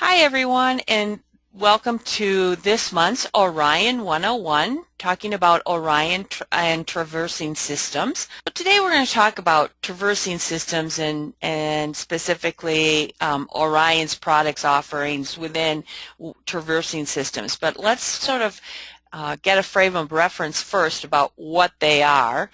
Hi everyone, and welcome to this month's Orion 101, talking about Orion and traversing systems. So today we're going to talk about traversing systems and specifically Orion's products offerings within traversing systems. But let's sort of get a frame of reference first about what they are.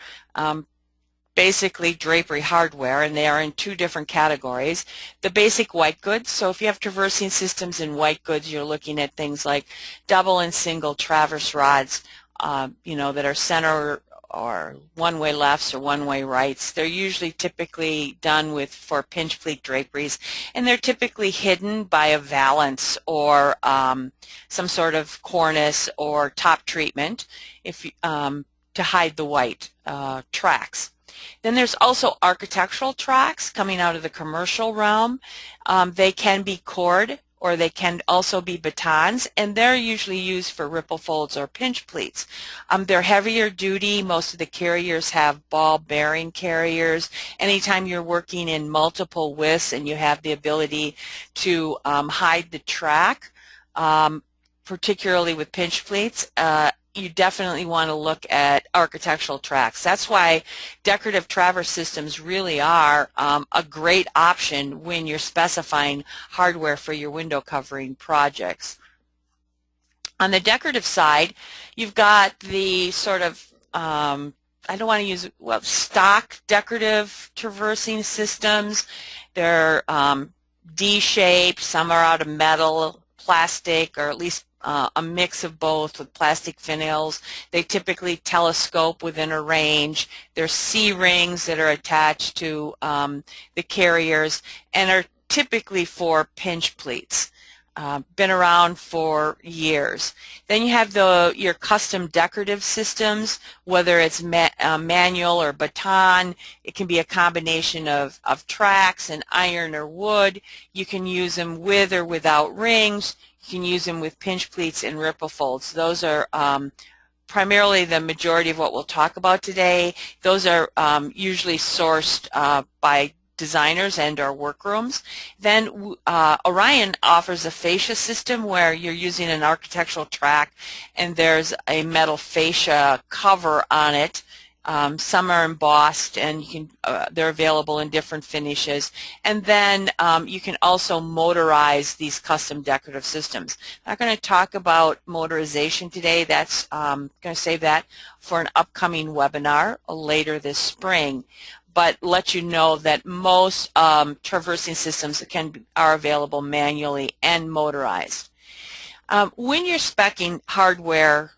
Basically drapery hardware, and they are in two different categories. The basic white goods, so if you have traversing systems in white goods, you're looking at things like double and single traverse rods, that are center or one-way lefts or one-way rights. They're usually typically done for pinch pleat draperies, and they're typically hidden by a valance or some sort of cornice or top treatment to hide the white tracks. Then there's also architectural tracks coming out of the commercial realm. They can be cord or they can also be batons, and they're usually used for ripple folds or pinch pleats. They're heavier duty. Most of the carriers have ball bearing carriers. Anytime you're working in multiple widths and you have the ability to hide the track, particularly with pinch pleats, you definitely want to look at architectural tracks. That's why decorative traverse systems really are a great option when you're specifying hardware for your window covering projects. On the decorative side, you've got the sort of, I don't want to use, stock decorative traversing systems. They're D-shaped, some are out of metal, plastic, or at least a mix of both with plastic finials. They typically telescope within a range. There's C-rings that are attached to the carriers and are typically for pinch pleats. Been around for years. Then you have your custom decorative systems, whether it's manual or baton. It can be a combination of tracks and iron or wood. You can use them with or without rings. You can use them with pinch pleats and ripple folds. Those are primarily the majority of what we'll talk about today. Those are usually sourced by designers and our workrooms. Then Orion offers a fascia system where you're using an architectural track and there's a metal fascia cover on it. Some are embossed, and they're available in different finishes. And then you can also motorize these custom decorative systems. I'm not going to talk about motorization today. That's going to save that for an upcoming webinar later this spring. But let you know that most traversing systems are available manually and motorized. When you're speccing hardware,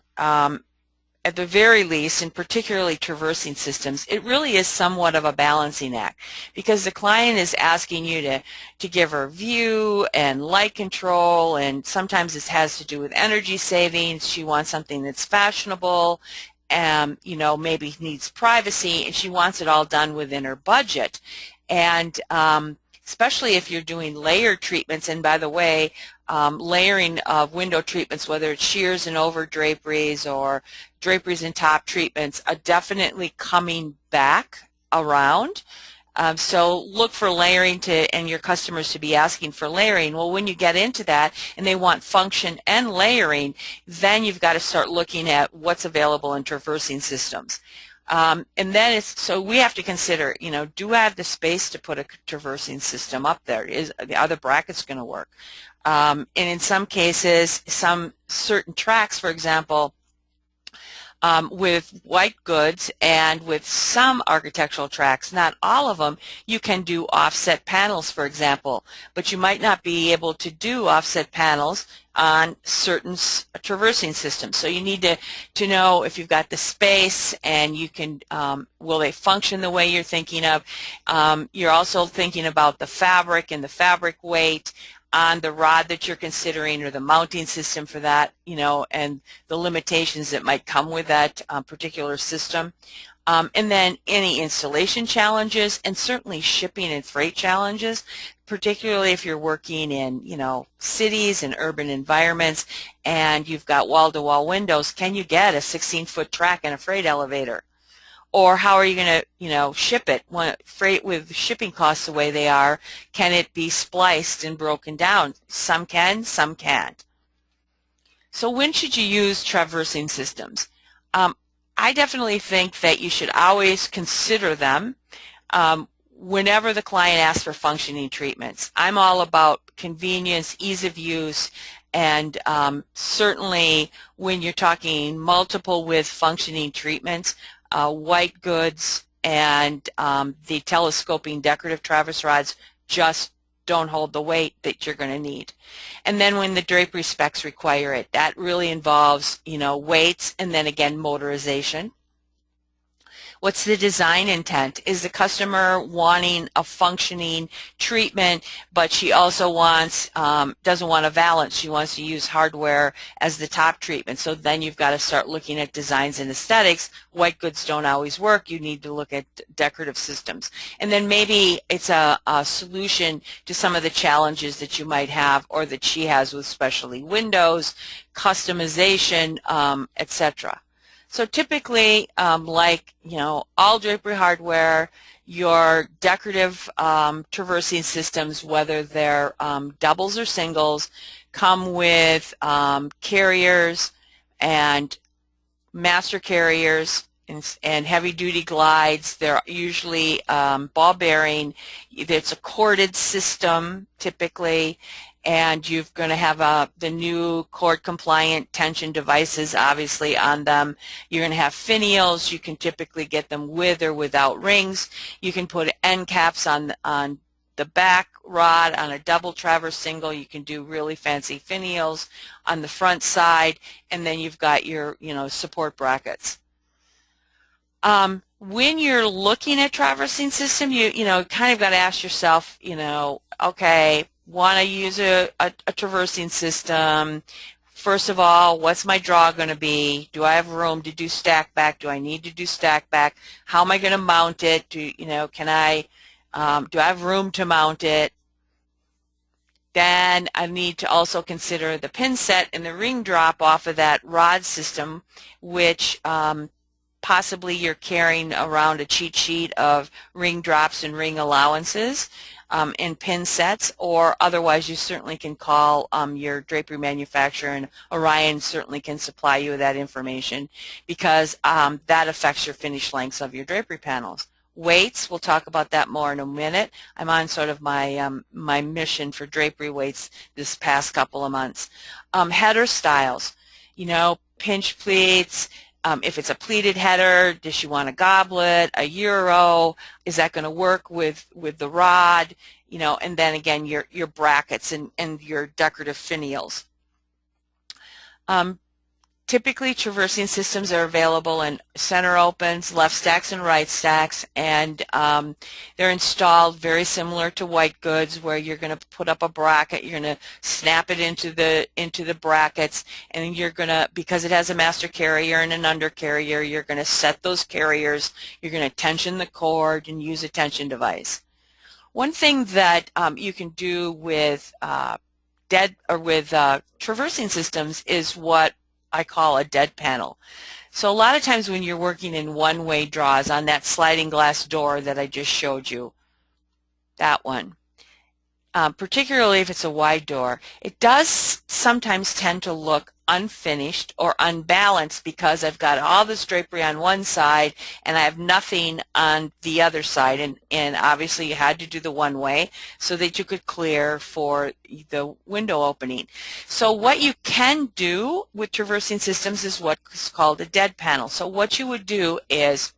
at the very least, and particularly traversing systems, it really is somewhat of a balancing act because the client is asking you to give her view and light control, and sometimes this has to do with energy savings. She wants something that's fashionable, maybe needs privacy, and she wants it all done within her budget. And especially if you're doing layer treatments, and by the way, layering of window treatments, whether it's sheers and over draperies or draperies and top treatments, are definitely coming back around. So look for layering and your customers to be asking for layering. Well, when you get into that and they want function and layering, then you've got to start looking at what's available in traversing systems. And then so we have to consider, do I have the space to put a traversing system up there? Are the brackets going to work? And in some cases, some certain tracks, for example, with white goods and with some architectural tracks, not all of them, you can do offset panels, for example, but you might not be able to do offset panels on certain traversing systems. So you need to know if you've got the space, and you can, will they function the way you're thinking of. You're also thinking about the fabric and the fabric weight on the rod that you're considering, or the mounting system for that, and the limitations that might come with that particular system. And then any installation challenges, and certainly shipping and freight challenges, particularly if you're working in, cities and urban environments and you've got wall-to-wall windows. Can you get a 16-foot track and a freight elevator? Or how are you going to, ship it? When freight with shipping costs the way they are, can it be spliced and broken down? Some can, some can't. So when should you use traversing systems? I definitely think that you should always consider them whenever the client asks for functioning treatments. I'm all about convenience, ease of use, and certainly when you're talking multiple with functioning treatments, white goods and the telescoping decorative traverse rods just don't hold the weight that you're going to need. And then when the drapery specs require it, that really involves, weights and then again motorization. What's the design intent? Is the customer wanting a functioning treatment, but she also wants, doesn't want a valance. She wants to use hardware as the top treatment. So then you've got to start looking at designs and aesthetics. White goods don't always work. You need to look at decorative systems. And then maybe it's a solution to some of the challenges that you might have or that she has with especially windows, customization, etc. So typically, all drapery hardware, your decorative traversing systems, whether they're doubles or singles, come with carriers and master carriers and heavy-duty glides. They're usually ball bearing. It's a corded system typically, and you're going to have the new cord compliant tension devices obviously on them. You're going to have finials. You can typically get them with or without rings. You can put end caps on the back rod on a double traverse single. You can do really fancy finials on the front side, and then you've got your support brackets. When you're looking at traversing system, you kind of got to ask yourself, okay, want to use a traversing system. First of all, what's my draw going to be? Do I have room to do stack back? Do I need to do stack back? How am I going to mount it? Do I have room to mount it? Then I need to also consider the pin set and the ring drop off of that rod system, which possibly you're carrying around a cheat sheet of ring drops and ring allowances and pin sets, or otherwise you certainly can call your drapery manufacturer, and Orion certainly can supply you with that information, because that affects your finish lengths of your drapery panels. Weights, we'll talk about that more in a minute. I'm on sort of my my mission for drapery weights this past couple of months. Header styles, pinch pleats. If it's a pleated header, does she want a goblet, a euro? Is that going to work with the rod? And then again your brackets and your decorative finials. Typically, traversing systems are available in center opens, left stacks, and right stacks, and they're installed very similar to white goods, where you're going to put up a bracket, you're going to snap it into the brackets, and you're going to, because it has a master carrier and an under carrier, you're going to set those carriers, you're going to tension the cord and use a tension device. One thing that you can do with traversing systems is what I call a dead panel. So a lot of times when you're working in one-way draws on that sliding glass door that I just showed you, that one, particularly if it's a wide door, it does sometimes tend to look unfinished or unbalanced, because I've got all this drapery on one side and I have nothing on the other side, and obviously you had to do the one way so that you could clear for the window opening. So what you can do with traversing systems is what's called a dead panel. So what you would do is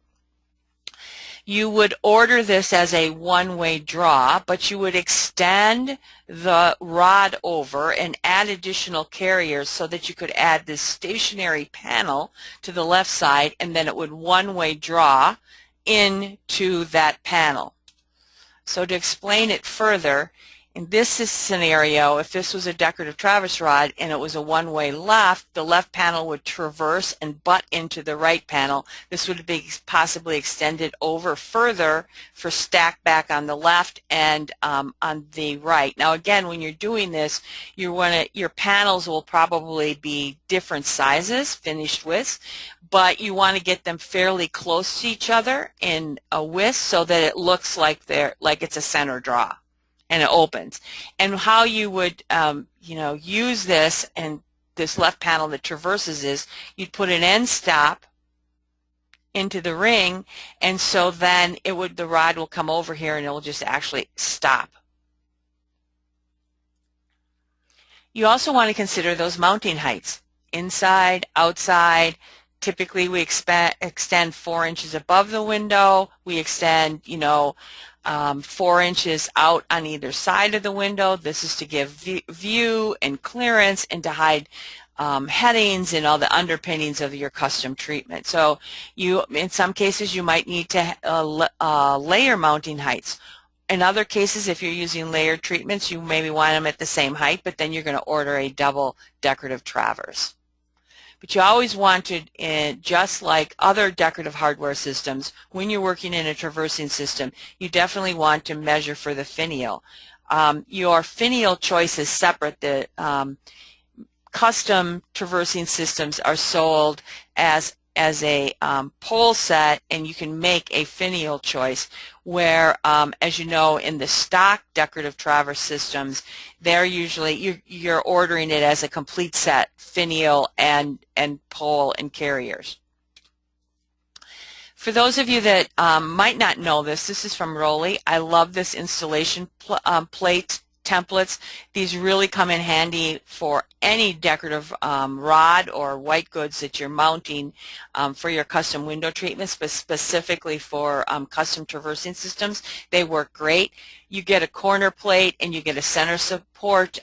you would order this as a one-way draw, but you would extend the rod over and add additional carriers so that you could add this stationary panel to the left side, and then it would one-way draw into that panel. So to explain it further, In this scenario, if this was a decorative traverse rod and it was a one-way left, the left panel would traverse and butt into the right panel. This would be possibly extended over further for stack back on the left and on the right. Now again, when you're doing this, your panels will probably be different sizes, finished widths, but you want to get them fairly close to each other in a width so that it looks like it's a center draw and it opens. And how you would use this and this left panel that traverses is you'd put an end stop into the ring, and so then the rod will come over here and it will just actually stop. You also want to consider those mounting heights, inside, outside. Typically we extend 4 inches above the window. We extend 4 inches out on either side of the window. This is to give view and clearance and to hide headings and all the underpinnings of your custom treatment. So in some cases you might need to layer mounting heights. In other cases, if you're using layered treatments, you maybe want them at the same height, but then you're going to order a double decorative traverse. But you always want to, just like other decorative hardware systems, when you're working in a traversing system, you definitely want to measure for the finial. Your finial choice is separate. The custom traversing systems are sold as a pole set, and you can make a finial choice where, as you know, in the stock decorative traverse systems, they're usually, you're ordering it as a complete set, finial and pole and carriers. For those of you that might not know this is from Rolly. I love this installation plate templates. These really come in handy for any decorative rod or white goods that you're mounting for your custom window treatments, but specifically for custom traversing systems. They work great. You get a corner plate and you get a center support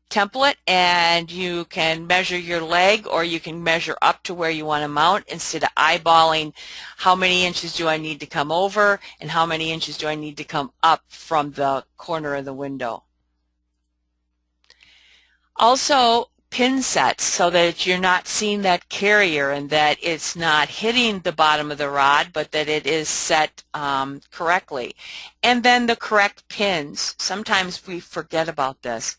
template, and you can measure your leg, or you can measure up to where you want to mount instead of eyeballing how many inches do I need to come over and how many inches do I need to come up from the corner of the window. Also, pin sets so that you're not seeing that carrier and that it's not hitting the bottom of the rod, but that it is set correctly. And then the correct pins. Sometimes we forget about this.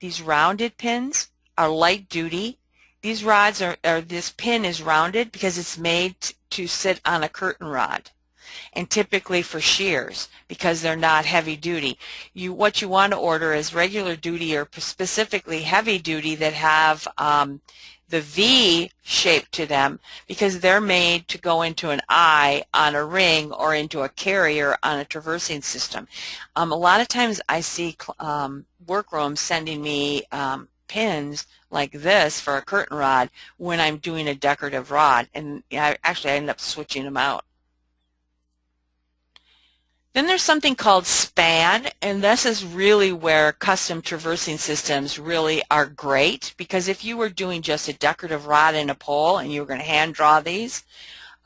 These rounded pins are light duty. These rods this pin is rounded because it's made to sit on a curtain rod, and typically for shears because they're not heavy duty. What you want to order is regular duty or specifically heavy duty that have the V shape to them, because they're made to go into an eye on a ring or into a carrier on a traversing system. A lot of times I see workrooms sending me pins like this for a curtain rod when I'm doing a decorative rod, and I end up switching them out. Then there's something called span, and this is really where custom traversing systems really are great, because if you were doing just a decorative rod and a pole and you were going to hand draw these,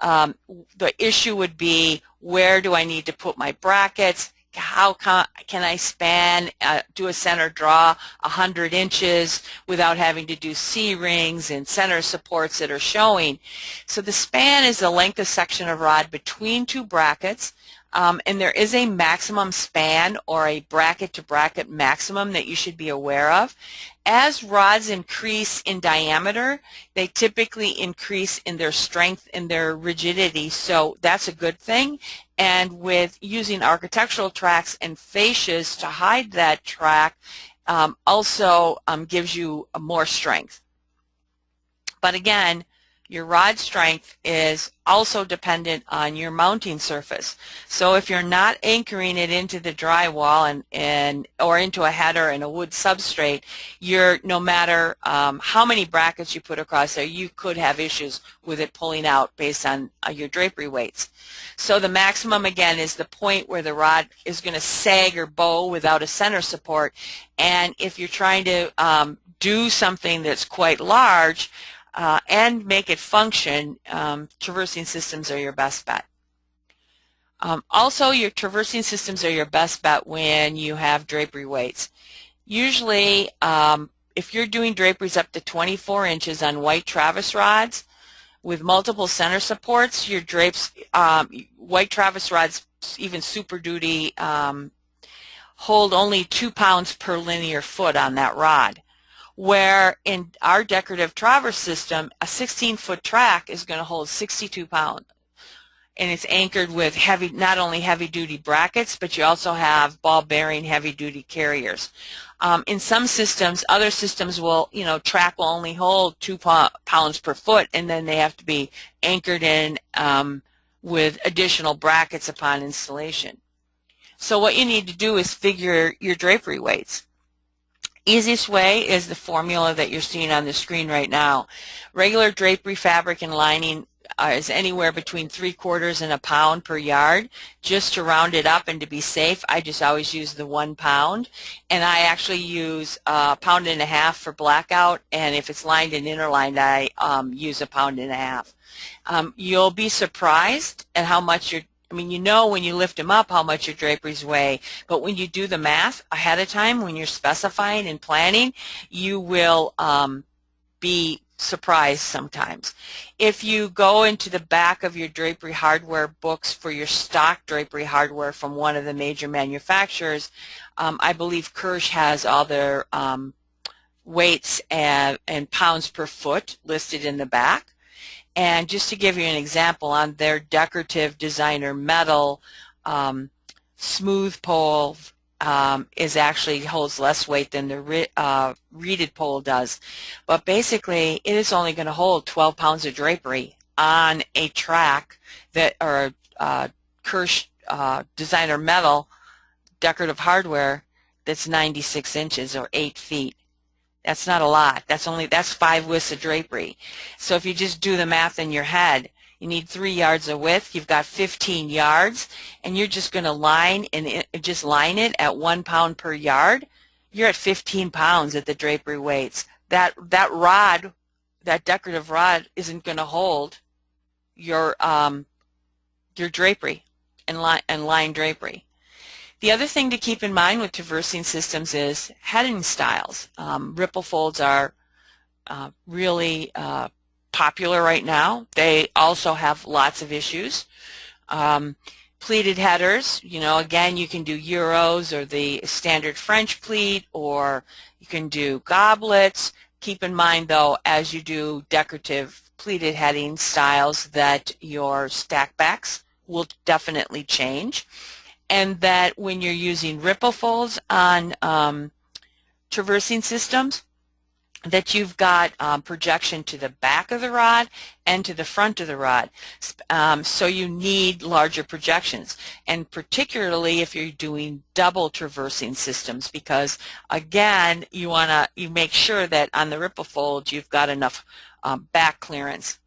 the issue would be, where do I need to put my brackets? How can I span, do a center draw 100 inches without having to do C-rings and center supports that are showing? So the span is the length of section of rod between two brackets. And there is a maximum span or a bracket-to-bracket maximum that you should be aware of. As rods increase in diameter, they typically increase in their strength and their rigidity, so that's a good thing. And with using architectural tracks and fascias to hide that track also gives you more strength. But again, your rod strength is also dependent on your mounting surface. So if you're not anchoring it into the drywall or into a header and a wood substrate, no matter how many brackets you put across there, you could have issues with it pulling out based on your drapery weights. So the maximum, again, is the point where the rod is going to sag or bow without a center support. And if you're trying to do something that's quite large, and make it function, traversing systems are your best bet. Also, your traversing systems are your best bet when you have drapery weights. Usually, if you're doing draperies up to 24 inches on white Travis rods with multiple center supports, your drapes, white Travis rods, even Super Duty, hold only 2 pounds per linear foot on that rod. Where in our decorative traverse system, a 16-foot track is going to hold 62 pounds. And it's anchored with heavy, not only heavy-duty brackets, but you also have ball-bearing heavy-duty carriers. In some systems, other systems will, track will only hold 2 pounds per foot, and then they have to be anchored in with additional brackets upon installation. So what you need to do is figure your drapery weights. Easiest way is the formula that you're seeing on the screen right now. Regular drapery fabric and lining is anywhere between 3/4 and a pound per yard. Just to round it up and to be safe, I just always use the 1 pound, and I actually use 1.5 pounds for blackout, and if it's lined and interlined, I use 1.5 pounds. You'll be surprised at how much when you lift them up how much your draperies weigh, but when you do the math ahead of time, when you're specifying and planning, you will be surprised sometimes. If you go into the back of your drapery hardware books for your stock drapery hardware from one of the major manufacturers, I believe Kirsch has all their weights and pounds per foot listed in the back. And just to give you an example, on their decorative designer metal, smooth pole actually holds less weight than the reeded pole does. But basically, it is only going to hold 12 pounds of drapery on a track or Kirsch designer metal decorative hardware that's 96 inches or 8 feet. That's not a lot. That's 5 widths of drapery. So if you just do the math in your head, you need 3 yards of width. You've got 15 yards, and you're just going to line it at 1 pound per yard. You're at 15 pounds at the drapery weights. That rod, that decorative rod, isn't going to hold your drapery and line drapery. The other thing to keep in mind with traversing systems is heading styles. Ripple folds are really popular right now. They also have lots of issues. Pleated headers, again, you can do Euros or the standard French pleat, or you can do goblets. Keep in mind, though, as you do decorative pleated heading styles, that your stack backs will definitely change. And that when you're using ripple folds on traversing systems, that you've got projection to the back of the rod and to the front of the rod. So you need larger projections, and particularly if you're doing double traversing systems, because again, you make sure that on the ripple folds you've got enough back clearance.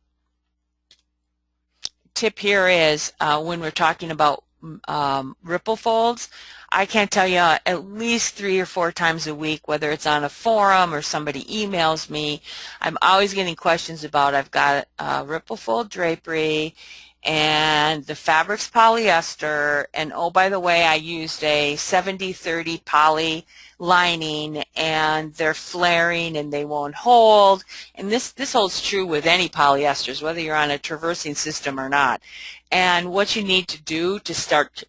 Tip here is when we're talking about ripple folds, I can't tell you at least 3 or 4 times a week, whether it's on a forum or somebody emails me, I'm always getting questions about, I've got ripple fold drapery and the fabric's polyester, and oh, by the way, I used a 70-30 poly lining and they're flaring and they won't hold. And this holds true with any polyesters, whether you're on a traversing system or not. And what you need to do to start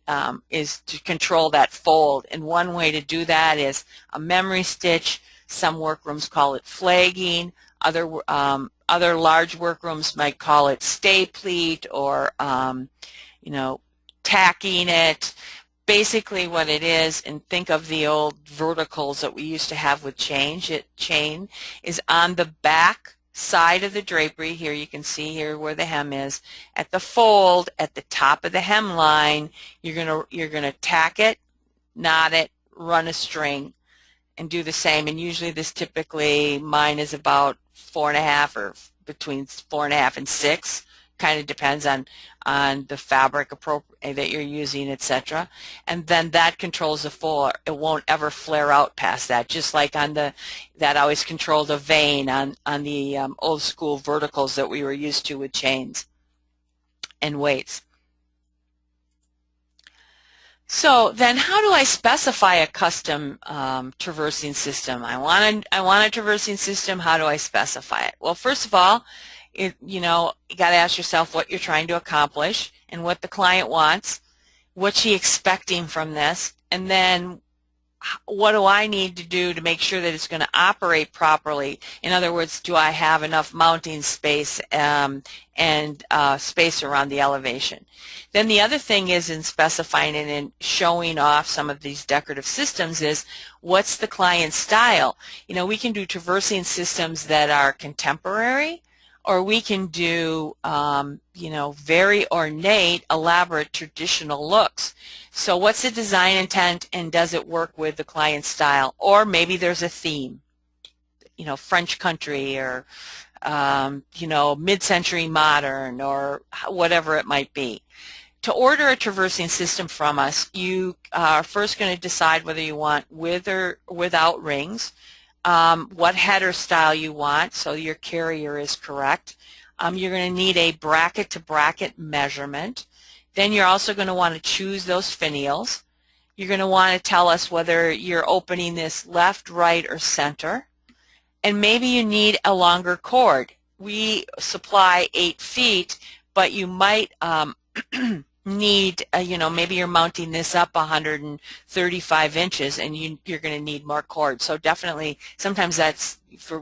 is to control that fold. And one way to do that is a memory stitch. Some workrooms call it flagging. Other large workrooms might call it stay pleat, or tacking it. Basically what it is, and think of the old verticals that we used to have with chain is on the back side of the drapery. Here you can see here where the hem is. At the fold, at the top of the hem line, you're gonna tack it, knot it, run a string, and do the same. And usually mine is about 4.5 or between 4.5 and 6. Kind of depends on the fabric that you're using, etc. And then that controls the fold. It won't ever flare out past that. Just like on that always controlled a vein on the old school verticals that we were used to with chains and weights. So then how do I specify a custom traversing system? I want a traversing system. How do I specify it? Well, first of all, you got to ask yourself what you're trying to accomplish and what the client wants, what's she expecting from this, and then what do I need to do to make sure that it's going to operate properly? In other words, do I have enough mounting space and space around the elevation? Then the other thing is in specifying and in showing off some of these decorative systems is what's the client's style? We can do traversing systems that are contemporary, or we can do, very ornate, elaborate, traditional looks. So what's the design intent, and does it work with the client's style? Or maybe there's a theme, French country, or, mid-century modern, or whatever it might be. To order a traversing system from us, you are first going to decide whether you want with or without rings, what header style you want, so your carrier is correct. You're going to need a bracket-to-bracket measurement. Then you're also going to want to choose those finials. You're going to want to tell us whether you're opening this left, right, or center. And maybe you need a longer cord. We supply 8 feet, but you might need, maybe you're mounting this up 135 inches and you're going to need more cord. So definitely, sometimes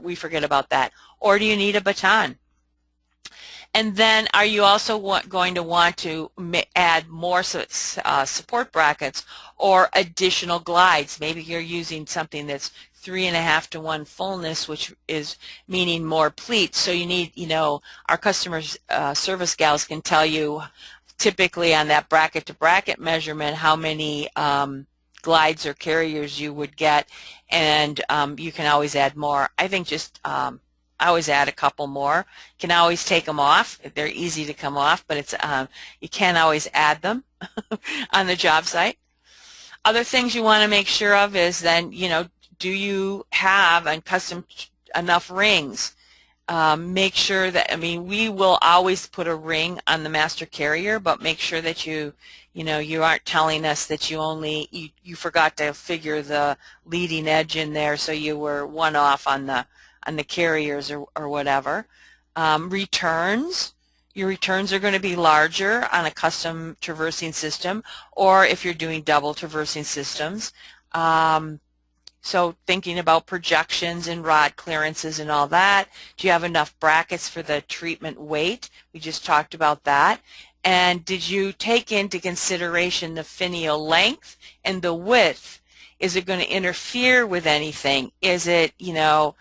we forget about that. Or do you need a baton? And then are you also going to want to add more support brackets or additional glides? Maybe you're using something that's 3.5 to 1 fullness, which is meaning more pleats. So you need, our customer service gals can tell you typically on that bracket-to-bracket measurement how many glides or carriers you would get, and you can always add more. I think just I always add a couple more. You can always take them off. They're easy to come off, but it's you can't always add them on the job site. Other things you want to make sure of is then, do you have enough rings? Make sure that, we will always put a ring on the master carrier, but make sure that you aren't telling us that you forgot to figure the leading edge in there, so you were one off on the carriers or whatever. Returns. Your returns are going to be larger on a custom traversing system, or if you're doing double traversing systems. So thinking about projections and rod clearances and all that. Do you have enough brackets for the treatment weight? We just talked about that. And did you take into consideration the finial length and the width? Is it going to interfere with anything? Is it, are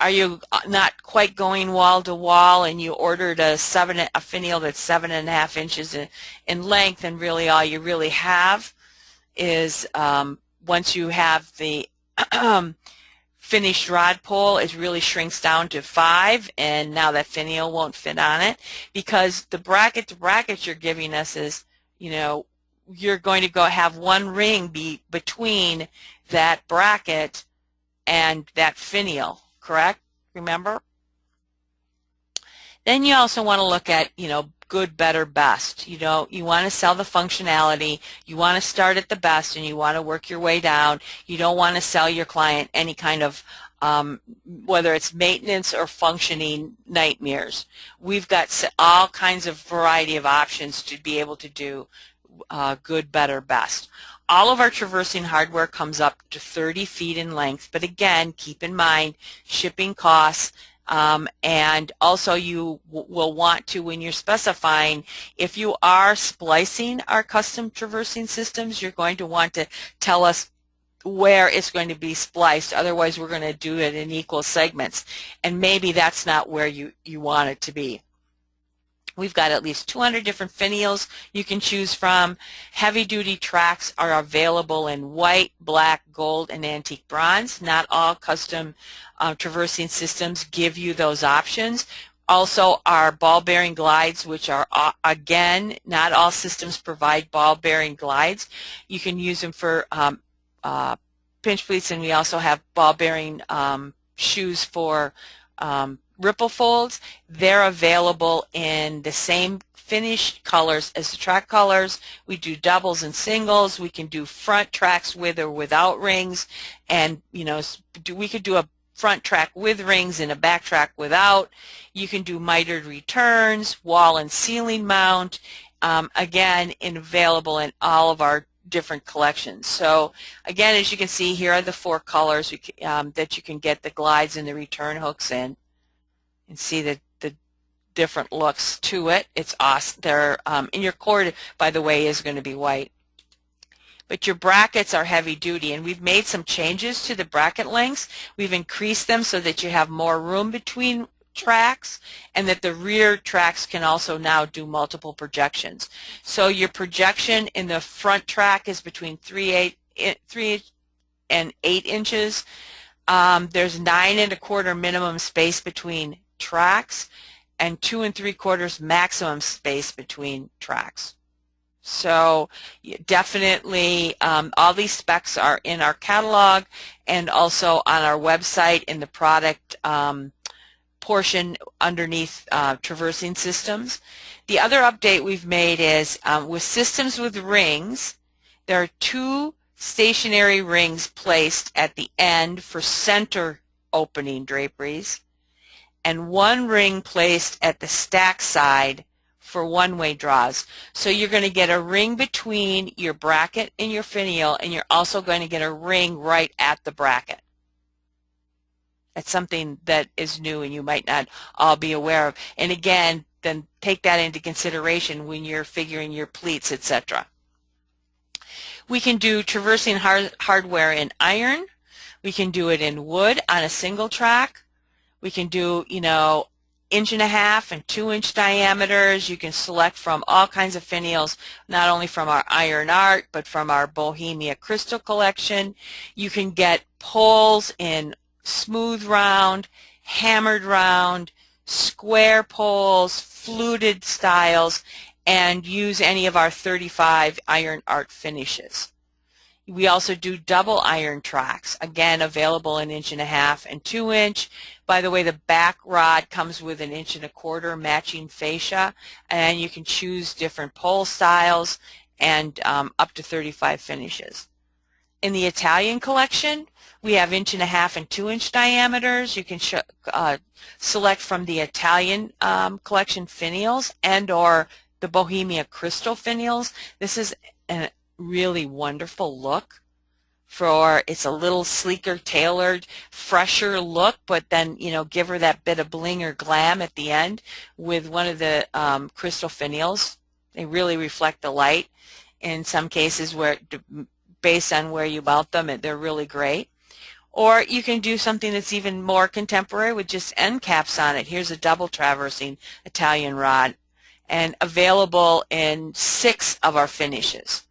you not quite going wall to wall and you ordered a finial that's 7.5 inches in length, and really all you really have is once you have the finished rod pole, it really shrinks down to 5, and now that finial won't fit on it, because the bracket to bracket you're giving us is, you're going to have one ring be between that bracket and that finial, correct? Remember? Then you also want to look at, good, better, best. You want to sell the functionality. You want to start at the best, and you want to work your way down. You don't want to sell your client any kind of, whether it's maintenance or functioning nightmares. We've got all kinds of variety of options to be able to do good, better, best. All of our traversing hardware comes up to 30 feet in length, but again, keep in mind shipping costs. And also you will want to, when you're specifying, if you are splicing our custom traversing systems, you're going to want to tell us where it's going to be spliced. Otherwise, we're going to do it in equal segments, and maybe that's not where you want it to be. We've got at least 200 different finials you can choose from. Heavy-duty tracks are available in white, black, gold, and antique bronze. Not all custom traversing systems give you those options. Also, our ball-bearing glides, which are, again, not all systems provide ball-bearing glides. You can use them for pinch pleats, and we also have ball-bearing shoes for ripple folds, they're available in the same finish colors as the track colors. We do doubles and singles. We can do front tracks with or without rings, and we could do a front track with rings and a back track without. You can do mitered returns, wall and ceiling mount, again available in all of our different collections. So again, as you can see, here are the 4 colors that you can get the glides and the return hooks in, and see the different looks to it. It's awesome. They're and your cord, by the way, is going to be white. But your brackets are heavy duty, and we've made some changes to the bracket lengths. We've increased them so that you have more room between tracks, and that the rear tracks can also now do multiple projections. So your projection in the front track is between 3 and 8 inches. There's 9 1/4 minimum space between tracks, and 2 3/4 maximum space between tracks. So definitely all these specs are in our catalog and also on our website in the product portion underneath traversing systems. The other update we've made is with systems with rings, there are 2 stationary rings placed at the end for center opening draperies, and 1 ring placed at the stack side for one-way draws. So you're going to get a ring between your bracket and your finial, and you're also going to get a ring right at the bracket. That's something that is new and you might not all be aware of. And again, then take that into consideration when you're figuring your pleats, etc. We can do traversing hardware in iron. We can do it in wood on a single track. We can do, 1.5 inch and 2 inch diameters. You can select from all kinds of finials, not only from our Iron Art, but from our Bohemia Crystal collection. You can get poles in smooth round, hammered round, square poles, fluted styles, and use any of our 35 Iron Art finishes. We also do double iron tracks, again available in 1.5 inch and 2 inch. By the way, the back rod comes with 1.25 inch matching fascia, and you can choose different pole styles and up to 35 finishes. In the Italian collection, we have 1.5 inch and 2 inch diameters. You can select from the Italian collection finials and or the Bohemia Crystal finials. This is a really wonderful look. It's a little sleeker, tailored, fresher look, but then give her that bit of bling or glam at the end with one of the crystal finials. They really reflect the light in some cases, based on where you mount them, and they're really great. Or you can do something that's even more contemporary with just end caps on it. Here's a double traversing Italian rod, and available in 6 of our finishes.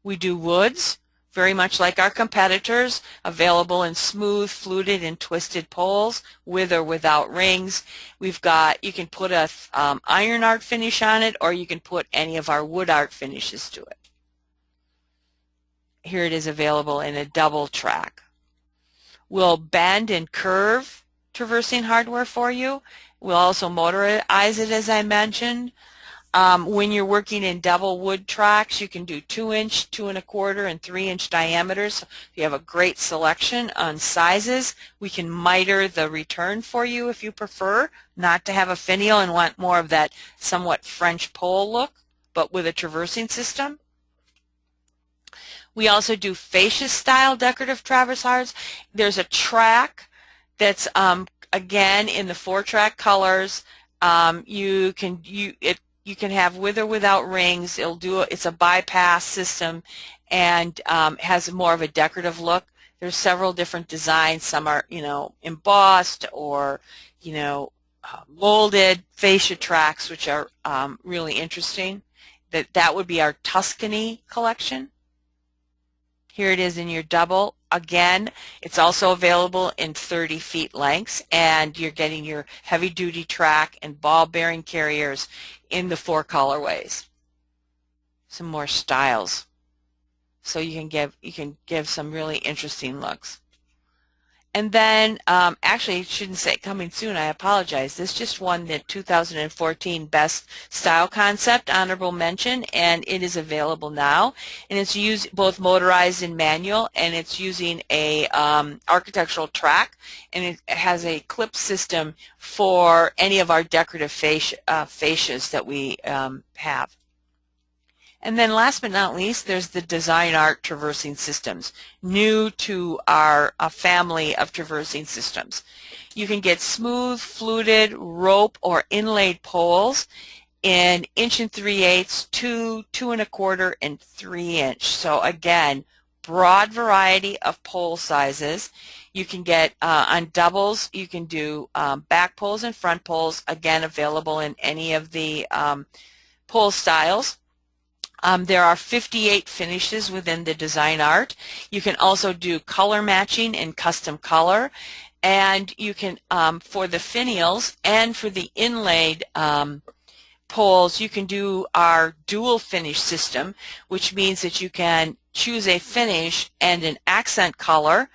We do woods, very much like our competitors, available in smooth, fluted, and twisted poles with or without rings. You can put a Iron Art finish on it, or you can put any of our wood art finishes to it. Here it is available in a double track. We'll bend and curve traversing hardware for you. We'll also motorize it, as I mentioned. When you're working in double wood tracks, you can do 2 inch, 2 1/4, and 3 inch diameters. You have a great selection on sizes. We can miter the return for you if you prefer not to have a finial and want more of that somewhat French pole look, but with a traversing system. We also do fascia style decorative traverse hards. There's a track that's again in the 4-track colors. You can have with or without rings. It's a bypass system and has more of a decorative look. There's several different designs. Some are embossed or molded fascia tracks, which are really interesting. That would be our Tuscany collection. Here it is in your double. Again, it's also available in 30 feet lengths, and you're getting your heavy-duty track and ball-bearing carriers in the 4 colorways. Some more styles, so you can give some really interesting looks. And then, actually, I shouldn't say coming soon, I apologize. This just won the 2014 Best Style Concept Honorable Mention, and it is available now. And it's used both motorized and manual, and it's using a architectural track, and it has a clip system for any of our decorative fascias that we have. And then last but not least, there's the Design Art Traversing Systems, new to our family of traversing systems. You can get smooth, fluted, rope, or inlaid poles in 1 3/8, 2, 2 1/4, and 3 inch. So again, broad variety of pole sizes. You can get on doubles, you can do back poles and front poles, again available in any of the pole styles. There are 58 finishes within the Design Art. You can also do color matching and custom color, and you can, for the finials and for the inlaid poles, you can do our dual finish system, which means that you can choose a finish and an accent color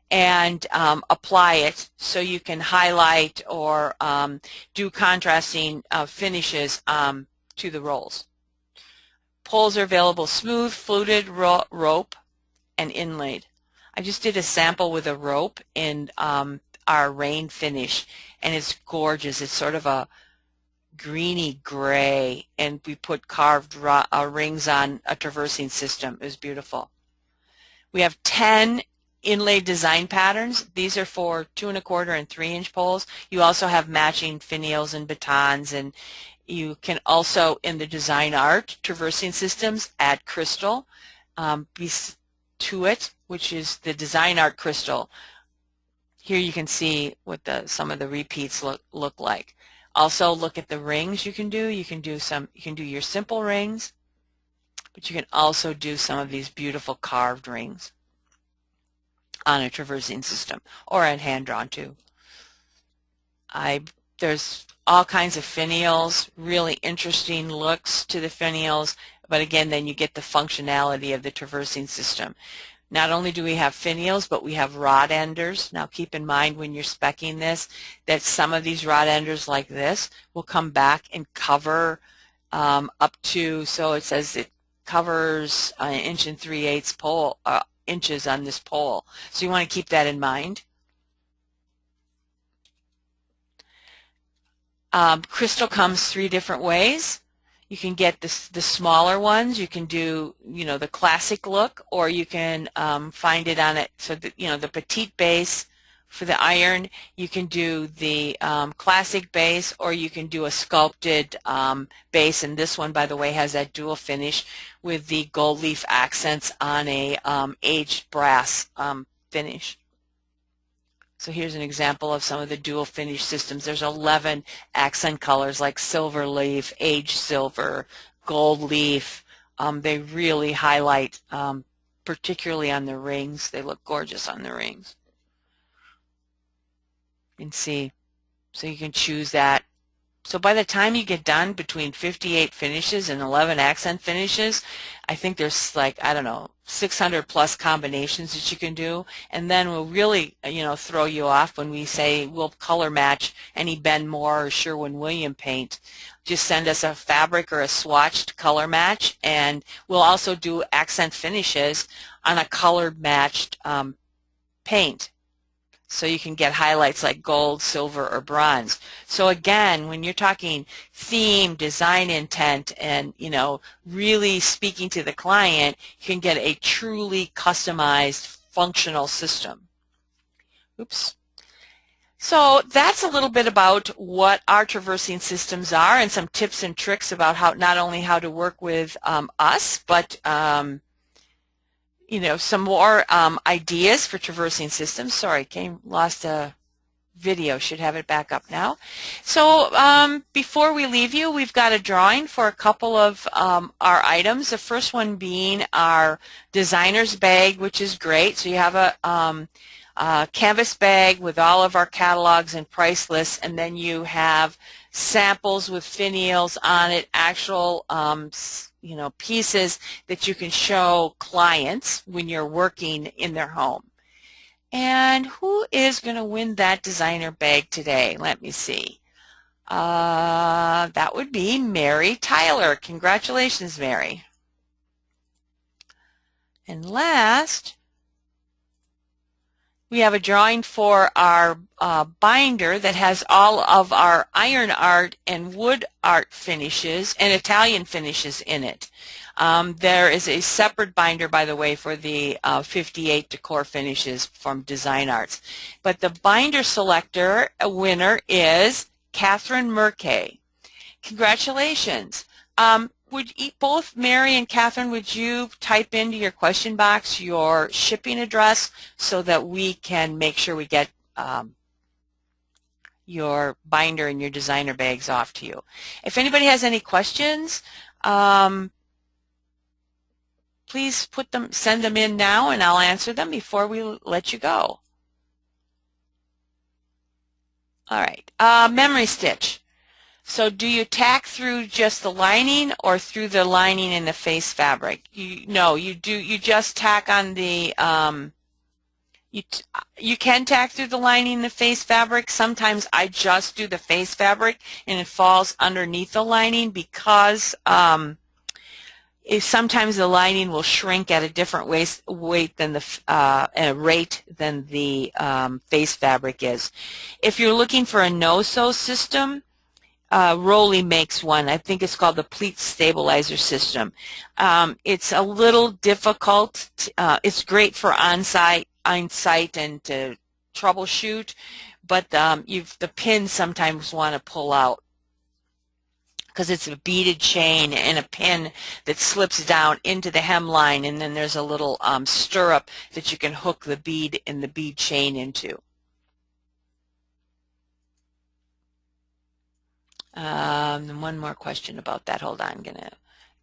and apply it, so you can highlight or do contrasting finishes to the rolls. Poles are available smooth, fluted, rope, and inlaid. I just did a sample with a rope in our rain finish, and it's gorgeous. It's sort of a greeny gray, and we put carved rings on a traversing system. It was beautiful. We have 10 inlay design patterns. These are for 2 1/4 and 3 inch poles. You also have matching finials and batons, and you can also, in the Design Art Traversing Systems, add crystal to it, which is the Design Art crystal. Here you can see what some of the repeats look like. Also, look at the rings you can do. You can do your simple rings, but you can also do some of these beautiful carved rings on a traversing system, or on hand-drawn too. There's all kinds of finials, really interesting looks to the finials, but again, then you get the functionality of the traversing system. Not only do we have finials, but we have rod enders. Now keep in mind when you're speccing this that some of these rod enders like this will come back and cover up to, so it says it covers 1 3/8 pole, inches on this pole. So you want to keep that in mind. Crystal comes 3 different ways. You can get the smaller ones. You can do, the classic look, or you can find it on it. So the petite base for the iron. You can do the classic base, or you can do a sculpted base. And this one, by the way, has that dual finish with the gold leaf accents on a aged brass finish. So here's an example of some of the dual finish systems. There's 11 accent colors like silver leaf, aged silver, gold leaf. They really highlight, particularly on the rings. They look gorgeous on the rings. You can see, so you can choose that. So by the time you get done, between 58 finishes and 11 accent finishes, I think there's like, I don't know, 600 plus combinations that you can do. And then we'll really, throw you off when we say we'll color match any Ben Moore or Sherwin-Williams paint. Just send us a fabric or a swatched color match, and we'll also do accent finishes on a color matched paint. So you can get highlights like gold, silver, or bronze. So again, when you're talking theme, design intent, and really speaking to the client, you can get a truly customized functional system. Oops. So that's a little bit about what our traversing systems are, and some tips and tricks about how not only how to work with us, but some more ideas for traversing systems. Sorry, lost a video. Should have it back up now. So before we leave you, we've got a drawing for a couple of our items. The first one being our designer's bag, which is great. So you have a canvas bag with all of our catalogs and price lists, and then you have samples with finials on it, actual pieces that you can show clients when you're working in their home. And who is going to win that designer bag today? Let me see. That would be Mary Tyler. Congratulations, Mary. And last, we have a drawing for our binder that has all of our iron art and wood art finishes and Italian finishes in it. There is a separate binder, by the way, for the 58 decor finishes from Design Arts. But the binder selector winner is Catherine Merkay. Congratulations. Both Mary and Catherine, would you type into your question box your shipping address so that we can make sure we get your binder and your designer bags off to you? If anybody has any questions, please send them in now, and I'll answer them before we let you go. All right, memory stitch. So do you tack through just the lining or through the lining in the face fabric? No, you just tack on the, you can tack through the lining in the face fabric. Sometimes I just do the face fabric and it falls underneath the lining because sometimes the lining will shrink at a different weight than the rate than the face fabric is. If you're looking for a no-sew system, Rolly makes one. I think it's called the pleat stabilizer system. It's a little difficult. It's great for on-site and to troubleshoot, but the pins sometimes want to pull out because it's a beaded chain and a pin that slips down into the hemline, and then there's a little stirrup that you can hook the bead and the bead chain into. One more question about that. Hold on, I'm going to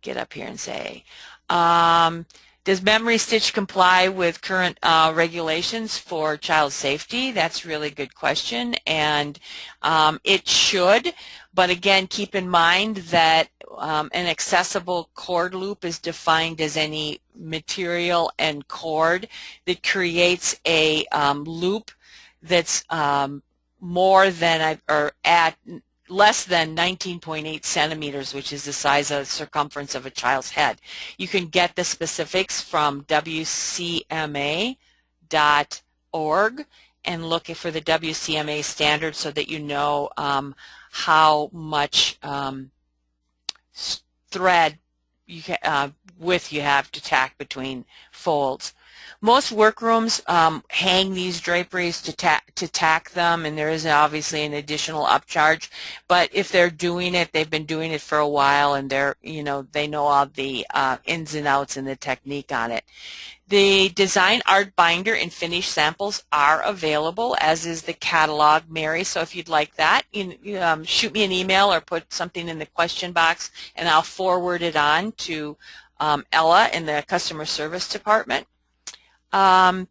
get up here and say, does memory stitch comply with current regulations for child safety? That's a really good question, and it should, but again, keep in mind that an accessible cord loop is defined as any material and cord that creates a loop that's more than or at less than 19.8 centimeters, which is the size of the circumference of a child's head. You can get the specifics from WCMA.org and look for the WCMA standard so that you know how much thread width you have to tack between folds. Most workrooms hang these draperies to tack them, and there is obviously an additional upcharge. But if they're doing it, they've been doing it for a while, and they know all the ins and outs and the technique on it. The design art binder and finish samples are available, as is the catalog, Mary. So if you'd like that, shoot me an email or put something in the question box, and I'll forward it on to Ella in the customer service department. By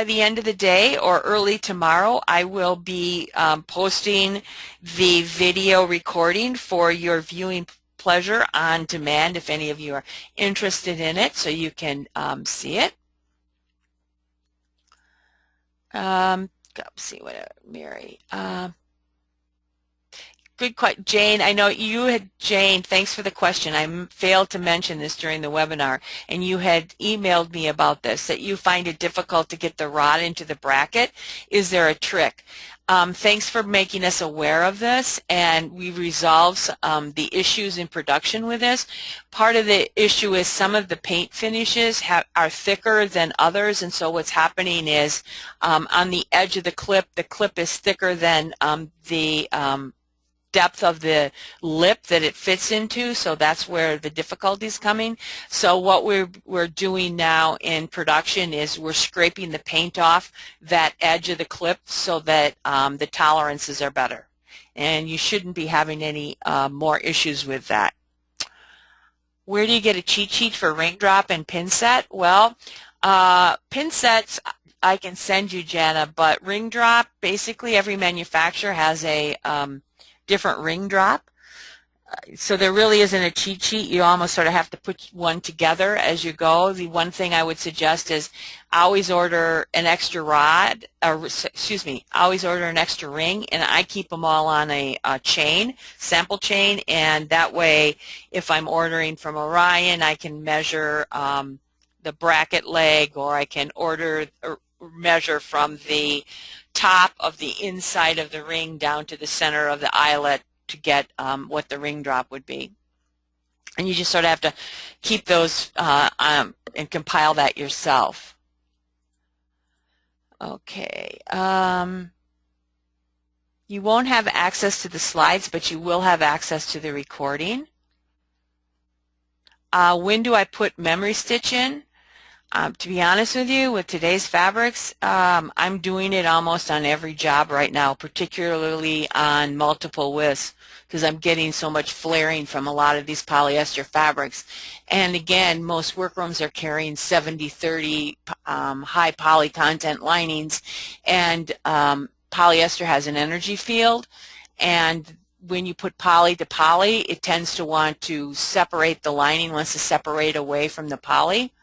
the end of the day or early tomorrow, I will be posting the video recording for your viewing pleasure on demand if any of you are interested in it, so you can see it. Let's see what Mary. Good question, Jane. I know you had, Jane, thanks for the question. I failed to mention this during the webinar, and you had emailed me about this, that you find it difficult to get the rod into the bracket. Is there a trick? Thanks for making us aware of this, and we resolved the issues in production with this. Part of the issue is some of the paint finishes are thicker than others, and so what's happening is on the edge of the clip is thicker than the depth of the lip that it fits into, so that's where the difficulty is coming. So what we're doing now in production is we're scraping the paint off that edge of the clip so that the tolerances are better, and you shouldn't be having any more issues with that. Where do you get a cheat sheet for ring drop and pin set? Well, pin sets I can send you, Jana, but ring drop, basically every manufacturer has a different ring drop. So there really isn't a cheat sheet. You almost sort of have to put one together as you go. The one thing I would suggest is always order an extra rod, or excuse me, always order an extra ring, and I keep them all on a chain, sample chain, and that way if I'm ordering from Orion, I can measure the bracket leg, or I can order or measure from the top of the inside of the ring down to the center of the eyelet to get what the ring drop would be. And you just sort of have to keep those and compile that yourself. Okay. You won't have access to the slides, but you will have access to the recording. When do I put memory stitch in? To be honest with you, with today's fabrics, I'm doing it almost on every job right now, particularly on multiple widths, because I'm getting so much flaring from a lot of these polyester fabrics. And again, most workrooms are carrying 70-30 high poly content linings, and polyester has an energy field, and when you put poly to poly, it tends to want to separate, the lining wants to separate away from the poly.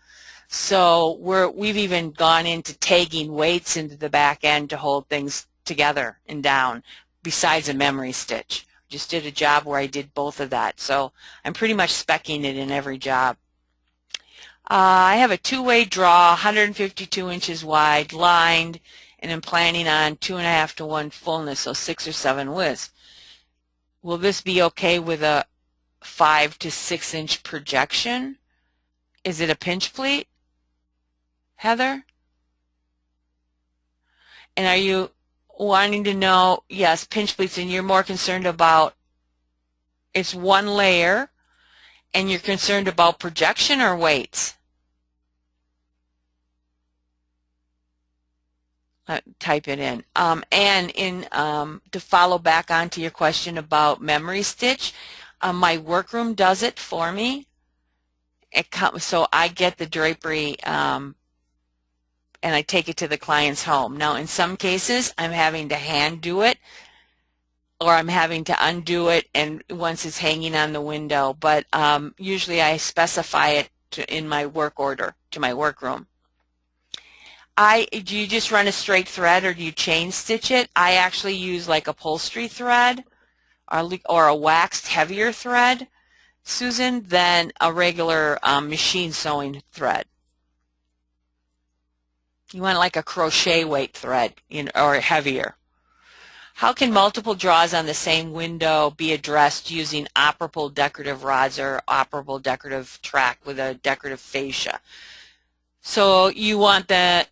So we've even gone into tagging weights into the back end to hold things together and down besides a memory stitch. Just did a job where I did both of that. So I'm pretty much speccing it in every job. I have a two-way draw, 152 inches wide, lined, and I'm planning on 2.5 to 1 fullness, so 6 or 7 widths. Will this be okay with a 5 to 6 inch projection? Is it a pinch pleat, Heather? And are you wanting to know, yes, pinch pleats, and you're more concerned about it's one layer, and you're concerned about projection or weights? Type it in. And to follow back onto your question about memory stitch, my workroom does it for me. So I get the drapery and I take it to the client's home. Now, in some cases, I'm having to hand do it, or I'm having to undo it and once it's hanging on the window. But usually I specify it in my work order to my workroom. Do you just run a straight thread, or do you chain stitch it? I actually use like upholstery thread or a waxed heavier thread, Susan, than a regular machine sewing thread. You want like a crochet weight thread, or heavier. How can multiple draws on the same window be addressed using operable decorative rods or operable decorative track with a decorative fascia? So you want to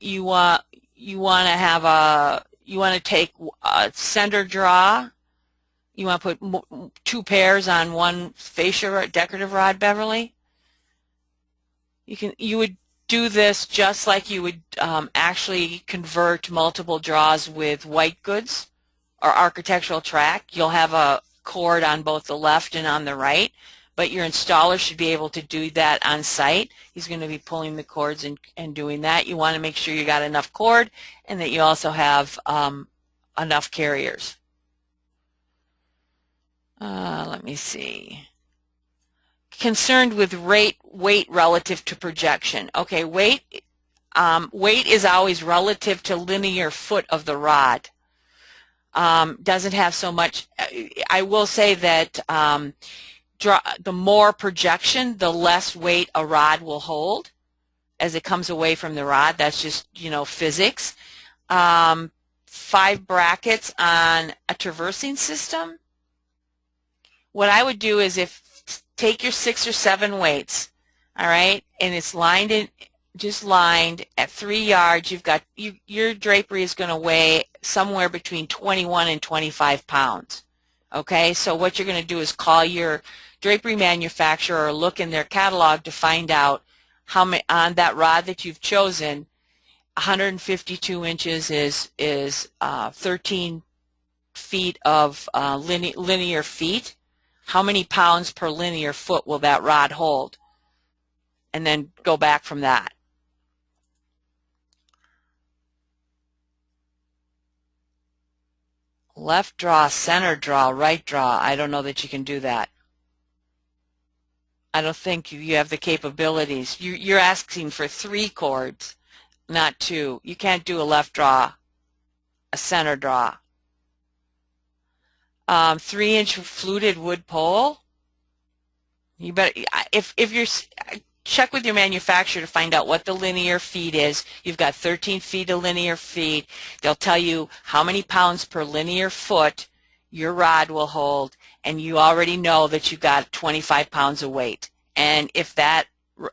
take a center draw. You want to put 2 pairs on one fascia decorative rod, Beverly. You would do this just like you would actually convert multiple draws with white goods or architectural track. You'll have a cord on both the left and on the right, but your installer should be able to do that on site. He's going to be pulling the cords and doing that. You want to make sure you got enough cord and that you also have enough carriers. Let me see. Concerned with weight relative to projection. Okay, weight is always relative to linear foot of the rod. Doesn't have so much. I will say that the more projection, the less weight a rod will hold as it comes away from the rod. That's just, physics. 5 brackets on a traversing system. What I would do is take your 6 or 7 weights, all right, and it's just lined at 3 yards. You've got your drapery is going to weigh somewhere between 21 and 25 pounds. Okay, so what you're going to do is call your drapery manufacturer or look in their catalog to find out how many on that rod that you've chosen. 152 inches is 13 feet of linear feet. How many pounds per linear foot will that rod hold? And then go back from that. Left draw, center draw, right draw. I don't know that you can do that. I don't think you have the capabilities. You're asking for 3 chords, not 2. You can't do a left draw, a center draw. 3-inch fluted wood pole. You better, if you're, check with your manufacturer to find out what the linear feet is. You've got 13 feet of linear feet. They'll tell you how many pounds per linear foot your rod will hold, and you already know that you've got 25 pounds of weight. And if that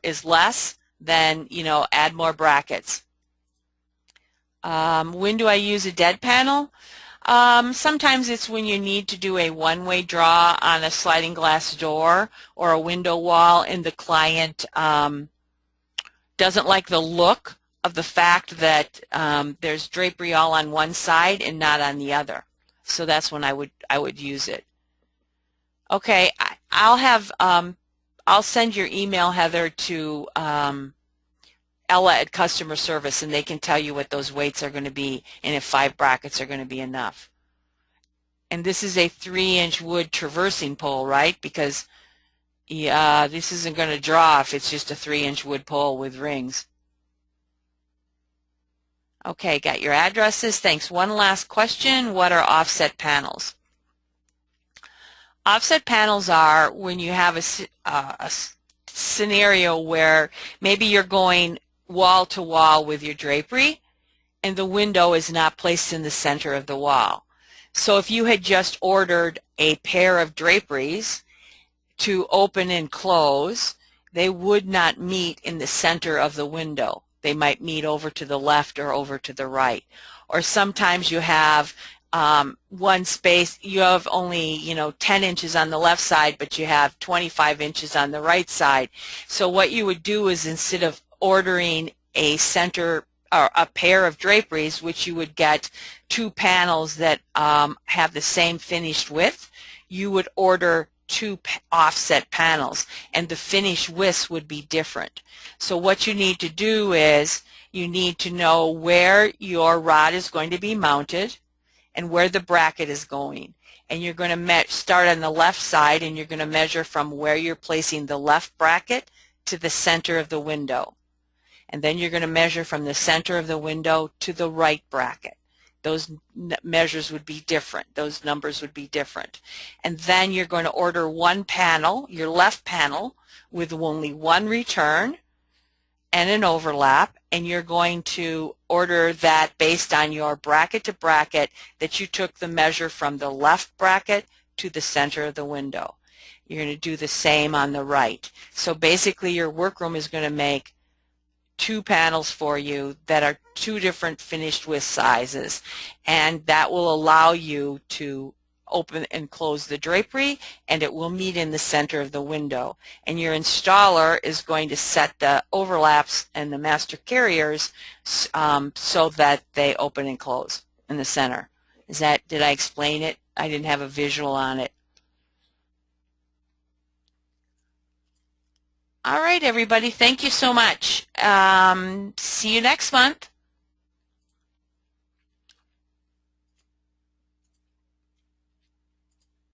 is less, then, you know, add more brackets. When do I use a dead panel? Sometimes it's when you need to do a one-way draw on a sliding glass door or a window wall, and the client doesn't like the look of the fact that there's drapery all on one side and not on the other. So that's when I would use it. Okay, I'll send your email, Heather, to Ella at customer service, and they can tell you what those weights are going to be and if 5 brackets are going to be enough. And this is a 3-inch wood traversing pole, right? Because this isn't going to draw if it's just a 3-inch wood pole with rings. Okay, got your addresses. Thanks. One last question. What are offset panels? Offset panels are when you have a scenario where maybe you're going wall to wall with your drapery and the window is not placed in the center of the wall. So if you had just ordered a pair of draperies to open and close, they would not meet in the center of the window. They might meet over to the left or over to the right. Or sometimes you have one space, you have only 10 inches on the left side, but you have 25 inches on the right side. So what you would do is, instead of ordering a center or a pair of draperies, which you would get 2 panels that have the same finished width, you would order 2 offset panels, and the finish widths would be different. So what you need to do is you need to know where your rod is going to be mounted and where the bracket is going. And you're going to start on the left side, and you're going to measure from where you're placing the left bracket to the center of the window. And then you're going to measure from the center of the window to the right bracket. Those measures would be different. Those numbers would be different. And then you're going to order 1 panel, your left panel, with only 1 return and an overlap, and you're going to order that based on your bracket to bracket that you took the measure from the left bracket to the center of the window. You're going to do the same on the right. So basically your workroom is going to make 2 panels for you that are 2 different finished width sizes, and that will allow you to open and close the drapery, and it will meet in the center of the window. And your installer is going to set the overlaps and the master carriers so that they open and close in the center. Did I explain it? I didn't have a visual on it. All right, everybody, thank you so much. See you next month.